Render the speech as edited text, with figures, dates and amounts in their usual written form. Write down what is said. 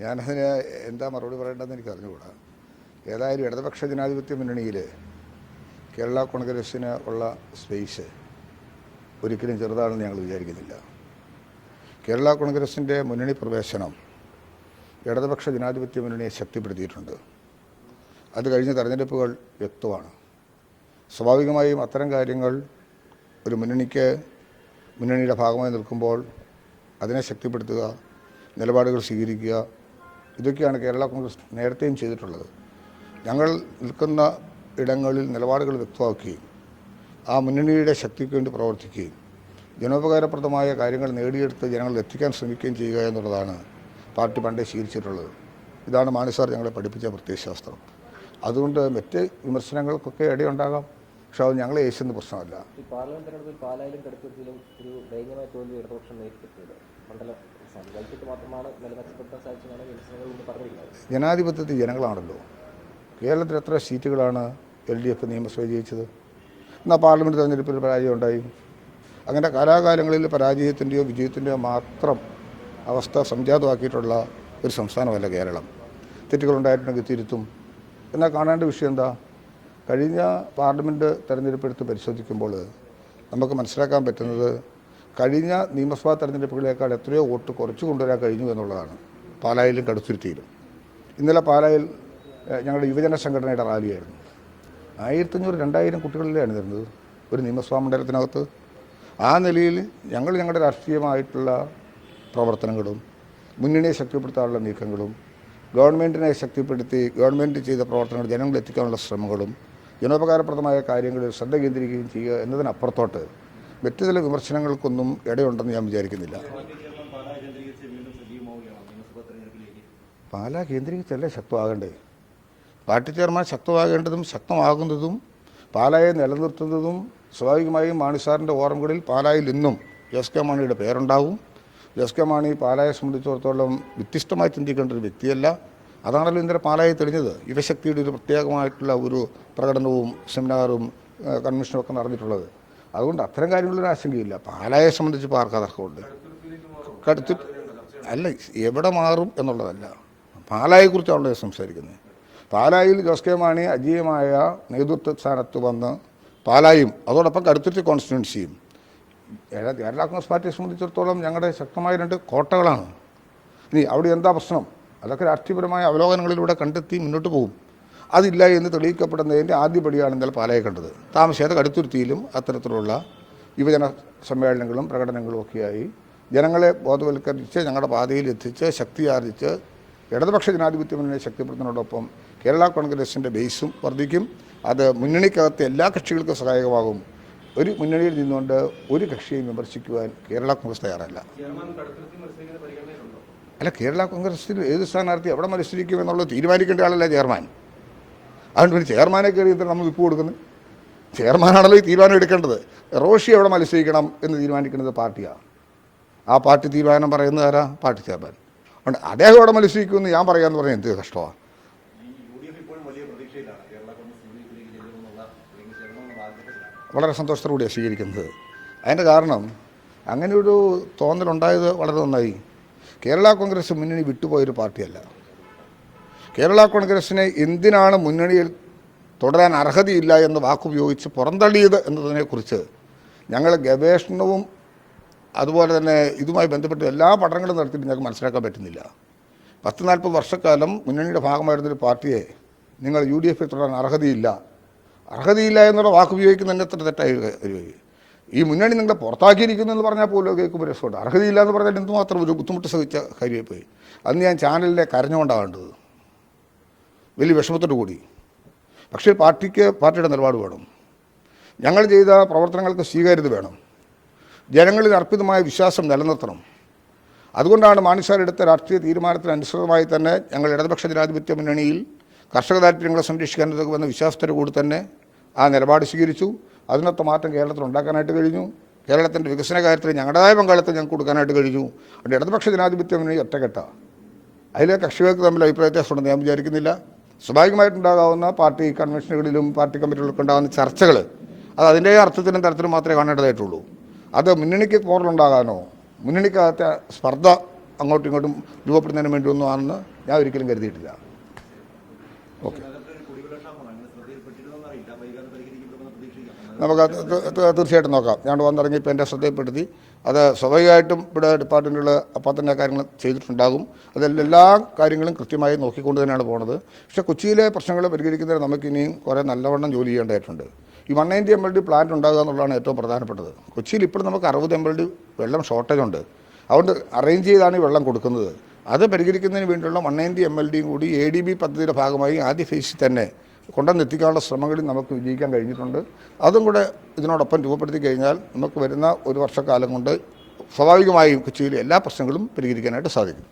ഞാനതിന് എന്താ മറുപടി പറയേണ്ടതെന്ന് എനിക്ക് അറിഞ്ഞുകൂടാ. ഏതായാലും ഇടതുപക്ഷ ജനാധിപത്യ മുന്നണിയിൽ കേരള കോൺഗ്രസ്സിന് ഉള്ള സ്പേസ് ഒരിക്കലും ചെറുതാണെന്ന് ഞങ്ങൾ വിചാരിക്കുന്നില്ല. കേരള കോൺഗ്രസിൻ്റെ മുന്നണി പ്രവേശനം ഇടതുപക്ഷ ജനാധിപത്യ മുന്നണിയെ ശക്തിപ്പെടുത്തിയിട്ടുണ്ട്. അത് കഴിഞ്ഞ തെരഞ്ഞെടുപ്പുകൾ വ്യക്തമാണ്. സ്വാഭാവികമായും അത്തരം കാര്യങ്ങൾ ഒരു മുന്നണിയുടെ ഭാഗമായി നിൽക്കുമ്പോൾ അതിനെ ശക്തിപ്പെടുത്തുക, നിലപാടുകൾ സ്വീകരിക്കുക, ഇതൊക്കെയാണ് കേരള കോൺഗ്രസ് നേരത്തെയും ചെയ്തിട്ടുള്ളത്. ഞങ്ങൾ നിൽക്കുന്ന ഇടങ്ങളിൽ നിലപാടുകൾ വ്യക്തമാക്കുകയും ആ മുന്നണിയുടെ ശക്തിക്ക് വേണ്ടി പ്രവർത്തിക്കുകയും ജനോപകാരപ്രദമായ കാര്യങ്ങൾ നേടിയെടുത്ത് ജനങ്ങളിൽ എത്തിക്കാൻ ശ്രമിക്കുകയും ചെയ്യുക എന്നുള്ളതാണ് പാർട്ടി പണ്ടേ ശീലിച്ചിട്ടുള്ളത്. ഇതാണ് മാണി സാർ ഞങ്ങളെ പഠിപ്പിച്ച പ്രത്യയശാസ്ത്രം. അതുകൊണ്ട് മറ്റ് വിമർശനങ്ങൾക്കൊക്കെ ഇടയുണ്ടാകാം, പക്ഷെ അത് ഞങ്ങളെ യേശുന്ന പ്രശ്നമല്ല. പാർലമെന്റ് തെരഞ്ഞെടുപ്പിൽ പാലായിലും കടുത്തുരുത്തിയിലും ഒരു ദയനീയമായ തോൽവി ഇടതുപക്ഷം നേരിട്ടിട്ടുണ്ട്. മണ്ഡലം വൈകിട്ട് മാത്രമാണ് നില മെച്ചപ്പെടുത്താൻ സാധിച്ചതാണ് വിമർശനങ്ങൾ പറഞ്ഞിരിക്കുന്നത്. ജനാധിപത്യത്തിൽ ജനങ്ങളാണല്ലോ. കേരളത്തിൽ എത്ര സീറ്റുകളാണ് LDF നിയമസഭ ജയിച്ചത്? എന്നാൽ പാർലമെൻറ്റ് തെരഞ്ഞെടുപ്പിൽ പരാജയം ഉണ്ടായി. അങ്ങനെ കാലാകാലങ്ങളിൽ പരാജയത്തിൻ്റെയോ വിജയത്തിൻ്റെയോ മാത്രം അവസ്ഥ സംജാതമാക്കിയിട്ടുള്ള ഒരു സംസ്ഥാനമല്ല കേരളം. തെറ്റുകളുണ്ടായിട്ടുണ്ടെങ്കിൽ തിരുത്തും. എന്നാൽ കാണേണ്ട വിഷയം എന്താ? കഴിഞ്ഞ പാർലമെൻറ്റ് തെരഞ്ഞെടുപ്പെടുത്ത് പരിശോധിക്കുമ്പോൾ നമുക്ക് മനസ്സിലാക്കാൻ പറ്റുന്നത് കഴിഞ്ഞ നിയമസഭാ തെരഞ്ഞെടുപ്പുകളേക്കാൾ എത്രയോ വോട്ട് കുറച്ച് കൊണ്ടുവരാൻ കഴിഞ്ഞു എന്നുള്ളതാണ്. പാലായിലും കടുത്തുരുത്തിയിലും. ഇന്നലെ പാലായിൽ ഞങ്ങളുടെ യുവജന സംഘടനയുടെ റാലിയായിരുന്നു. 1500-2000 കുട്ടികളിലാണ് ഇരുന്നത് ഒരു നിയമസഭാ മണ്ഡലത്തിനകത്ത്. ആ നിലയിൽ ഞങ്ങളുടെ രാഷ്ട്രീയമായിട്ടുള്ള പ്രവർത്തനങ്ങളും മുന്നണിയെ ശക്തിപ്പെടുത്താനുള്ള നീക്കങ്ങളും ഗവൺമെൻറ്റിനെ ശക്തിപ്പെടുത്തി ഗവൺമെൻറ് ചെയ്ത പ്രവർത്തനങ്ങൾ ജനങ്ങളിൽ എത്തിക്കാനുള്ള ശ്രമങ്ങളും ജനോപകാരപ്രദമായ കാര്യങ്ങളിൽ ശ്രദ്ധ കേന്ദ്രീകരിക്കുകയും ചെയ്യുക എന്നതിനപ്പുറത്തോട്ട് മറ്റു ചില വിമർശനങ്ങൾക്കൊന്നും ഇടയുണ്ടെന്ന് ഞാൻ വിചാരിക്കുന്നില്ല. പാലാ കേന്ദ്രീകരിച്ചല്ലേ ശക്തമാകേണ്ടേ? പാർട്ടി ചെയർമാൻ ശക്തമാകേണ്ടതും ശക്തമാകുന്നതും പാലായെ നിലനിർത്തുന്നതും സ്വാഭാവികമായും മാണി സാറിൻ്റെ ഓർമ്മകളിൽ പാലായിൽ ഇന്നും ജോസ് കെ മാണിയുടെ പേരുണ്ടാവും. ജോസ് കെ മാണി പാലായെ സംബന്ധിച്ചിടത്തോളം വ്യത്യസ്തമായി ചിന്തിക്കേണ്ട ഒരു വ്യക്തിയല്ല. അതാണല്ലോ ഇന്നലെ പാലായി തെളിഞ്ഞത്. യുവശക്തിയുടെ ഒരു പ്രത്യേകമായിട്ടുള്ള ഒരു പ്രകടനവും സെമിനാറും കൺവെൻഷനും ഒക്കെ നടന്നിട്ടുള്ളത്. അതുകൊണ്ട് അത്തരം കാര്യങ്ങളൊരു ആശങ്കയില്ല. പാലായെ സംബന്ധിച്ച് ആർക്കാ തർക്കമുണ്ട്? അല്ല, എവിടെ മാറും എന്നുള്ളതല്ല, പാലായെക്കുറിച്ചാണല്ലോ സംസാരിക്കുന്നത്. പാലായിൽ ജോസ് കെ മാണി അജീയമായ നേതൃത്വ സ്ഥാനത്ത് വന്ന് പാലായും അതോടൊപ്പം കടുത്തുരുത്തി കോൺസ്റ്റിറ്റ്യുവൻസിയും കേരള കോൺഗ്രസ് പാർട്ടിയെ സംബന്ധിച്ചിടത്തോളം ഞങ്ങളുടെ ശക്തമായ 2 കോട്ടകളാണ്. ഇനി അവിടെ എന്താ പ്രശ്നം? അതൊക്കെ രാഷ്ട്രീയപരമായ അവലോകനങ്ങളിലൂടെ കണ്ടെത്തി മുന്നോട്ട് പോകും. അതില്ല എന്ന് തെളിയിക്കപ്പെടുന്നതിൻ്റെ ആദ്യപടിയാണ് ഇന്നലെ പാലായെ കണ്ടത്. താമസിയാതെ കടുത്തുരുത്തിയിലും അത്തരത്തിലുള്ള യുവജന സമ്മേളനങ്ങളും പ്രകടനങ്ങളും ഒക്കെയായി ജനങ്ങളെ ബോധവൽക്കരിച്ച് ഞങ്ങളുടെ പാതയിൽ എത്തിച്ച് ശക്തിയാർജിച്ച് ഇടതുപക്ഷ ജനാധിപത്യ മുന്നണിയെ ശക്തിപ്പെടുത്തുന്നതോടൊപ്പം കേരള കോൺഗ്രസിൻ്റെ ബേസും വർദ്ധിക്കും. അത് മുന്നണിക്കകത്ത് എല്ലാ കക്ഷികൾക്കും സഹായകമാകും. ഒരു മുന്നണിയിൽ നിന്നുകൊണ്ട് ഒരു കക്ഷിയെയും വിമർശിക്കുവാൻ കേരള കോൺഗ്രസ് തയ്യാറല്ല. അല്ല, കേരള കോൺഗ്രസിൽ ഏത് സ്ഥാനാർത്ഥി എവിടെ മത്സരിക്കുമെന്നുള്ളത് തീരുമാനിക്കേണ്ട ആളല്ല ചെയർമാൻ. അതുകൊണ്ട് പിന്നെ ചെയർമാനെ കയറി നമ്മൾ വിപ്പ് കൊടുക്കുന്നത്? ചെയർമാനാണല്ലോ ഈ തീരുമാനം എടുക്കേണ്ടത്. റോഷി എവിടെ മത്സരിക്കണം എന്ന് തീരുമാനിക്കുന്നത് പാർട്ടിയാണ്. ആ പാർട്ടി തീരുമാനം പറയുന്നത് ആരാ? Party chairman. അതുകൊണ്ട് അദ്ദേഹം എവിടെ മത്സരിക്കുമെന്ന് ഞാൻ പറയാമെന്ന് പറഞ്ഞാൽ എന്ത് കഷ്ടമാണ്. വളരെ സന്തോഷത്തോടുകൂടിയാണ് സ്വീകരിക്കുന്നത്. അതിൻ്റെ കാരണം അങ്ങനെയൊരു തോന്നലുണ്ടായത് വളരെ നന്നായി. കേരള കോൺഗ്രസ് മുന്നണി വിട്ടുപോയൊരു പാർട്ടിയല്ല. കേരള കോൺഗ്രസിനെ എന്തിനാണ് മുന്നണിയിൽ തുടരാൻ അർഹതയില്ല എന്ന് വാക്കുപയോഗിച്ച് പുറന്തള്ളിയത് എന്നതിനെക്കുറിച്ച് ഞങ്ങൾ ഗവേഷണവും അതുപോലെ തന്നെ ഇതുമായി ബന്ധപ്പെട്ട് എല്ലാ പഠനങ്ങളും നടത്തിയിട്ട് ഞങ്ങൾക്ക് മനസ്സിലാക്കാൻ പറ്റുന്നില്ല. 10-40 വർഷക്കാലം മുന്നണിയുടെ ഭാഗമായിരുന്നൊരു പാർട്ടിയെ നിങ്ങൾ UDF തുടരാൻ അർഹതയില്ല എന്നുള്ള വാക്കുപയോഗിക്കുന്നതിന് എത്ര തെറ്റായി വരികയും ഈ മുന്നണി നിങ്ങളെ പുറത്താക്കിയിരിക്കുന്നു എന്ന് പറഞ്ഞാൽ പോലും കേൾക്കുമ്പോൾ രസമുണ്ട്. അർഹതയില്ല എന്ന് പറഞ്ഞാൽ എന്തുമാത്രം ഒരു ബുദ്ധിമുട്ട് സഹിച്ച കാര്യമായിപ്പോയി. അന്ന് ഞാൻ ചാനലിലെ കരഞ്ഞുകൊണ്ടാകേണ്ടത് വലിയ വിഷമത്തോടു കൂടി. പക്ഷേ പാർട്ടിയുടെ നിലപാട് വേണം. ഞങ്ങൾ ചെയ്ത പ്രവർത്തനങ്ങൾക്ക് സ്വീകാര്യത വേണം. ജനങ്ങളിൽ അർപ്പിതമായ വിശ്വാസം നിലനിർത്തണം. അതുകൊണ്ടാണ് മാണി സാർ എടുത്ത രാഷ്ട്രീയ തീരുമാനത്തിനനുസൃതമായി തന്നെ ഞങ്ങൾ ഇടതുപക്ഷ ജനാധിപത്യ മുന്നണിയിൽ കർഷക താല്പര്യങ്ങളെ സംരക്ഷിക്കാൻ ഉതകുമെന്ന വിശ്വാസത്തോടു കൂടി തന്നെ ആ നിലപാട് സ്വീകരിച്ചു. അതിനൊത്ത മാറ്റം കേരളത്തിൽ ഉണ്ടാക്കാനായിട്ട് കഴിഞ്ഞു. കേരളത്തിൻ്റെ വികസന കാര്യത്തിൽ ഞങ്ങളുടേതായ പങ്കാളിത്തം ഞങ്ങൾക്ക് കൊടുക്കാനായിട്ട് കഴിഞ്ഞു. അതുകൊണ്ട് ഇടതുപക്ഷ ജനാധിപത്യ മുന്നണി ഒറ്റക്കെട്ട. അതിലെ കക്ഷികൾക്ക് തമ്മിൽ അഭിപ്രായ വ്യത്യാസമുണ്ടെന്ന് ഞാൻ വിചാരിക്കുന്നില്ല. സ്വാഭാവികമായിട്ടുണ്ടാകാവുന്ന പാർട്ടി കൺവെൻഷനുകളിലും പാർട്ടി കമ്മിറ്റികളിലൊക്കെ ഉണ്ടാകുന്ന ചർച്ചകൾ അത് അതിൻ്റെ അർത്ഥത്തിനും തരത്തിലും മാത്രമേ കാണേണ്ടതായിട്ടുള്ളൂ. അത് മുന്നണിക്ക് പോറലുണ്ടാകാനോ മുന്നണിക്കകത്തെ സ്പർദ്ധ അങ്ങോട്ടും ഇങ്ങോട്ടും രൂപപ്പെടുന്നതിന് വേണ്ടിയൊന്നും ആണെന്ന് ഞാൻ ഒരിക്കലും കരുതിയിട്ടില്ല. ഓക്കെ, നമുക്ക് തീർച്ചയായിട്ടും നോക്കാം. ഞാൻ വന്നിറങ്ങിയപ്പോൾ എൻ്റെ ശ്രദ്ധയിൽപ്പെടുത്തി. അത് സ്വാഭാവികമായിട്ടും ഇവിടെ ഡിപ്പാർട്ട്മെൻറ്റുകൾ അപ്പോൾ തന്നെ കാര്യങ്ങൾ ചെയ്തിട്ടുണ്ടാകും. എല്ലാ കാര്യങ്ങളും കൃത്യമായി നോക്കിക്കൊണ്ട് തന്നെയാണ് പോകുന്നത്. പക്ഷേ കൊച്ചിയിലെ പ്രശ്നങ്ങൾ പരിഹരിക്കുന്നതിന് നമുക്കിനിയും കുറേ നല്ലവണ്ണം ജോലി ചെയ്യേണ്ടതായിട്ടുണ്ട്. ഈ 190 MLD പ്ലാന്റ് ഉണ്ടാകുക എന്നുള്ളതാണ് ഏറ്റവും പ്രധാനപ്പെട്ടത്. കൊച്ചിയിൽ ഇപ്പോൾ നമുക്ക് 60 MLD വെള്ളം ഷോർട്ടേജ് ഉണ്ട്. അതുകൊണ്ട് അറേഞ്ച് ചെയ്താണ് ഈ വെള്ളം കൊടുക്കുന്നത്. അത് പരിഹരിക്കുന്നതിന് വേണ്ടിയുള്ള 190 MLDയും കൂടി ADB പദ്ധതിയുടെ ഭാഗമായി ആദ്യ ഫേസിൽ തന്നെ കൊണ്ടുവന്നെത്തിക്കാനുള്ള ശ്രമങ്ങളിൽ നമുക്ക് വിജയിക്കാൻ കഴിഞ്ഞിട്ടുണ്ട്. അതും കൂടെ ഇതിനോടൊപ്പം രൂപപ്പെടുത്തി കഴിഞ്ഞാൽ നമുക്ക് വരുന്ന ഒരു വർഷക്കാലം കൊണ്ട് സ്വാഭാവികമായും കൊച്ചിയിലെ എല്ലാ പ്രശ്നങ്ങളും പരിഹരിക്കാനായിട്ട് സാധിക്കും.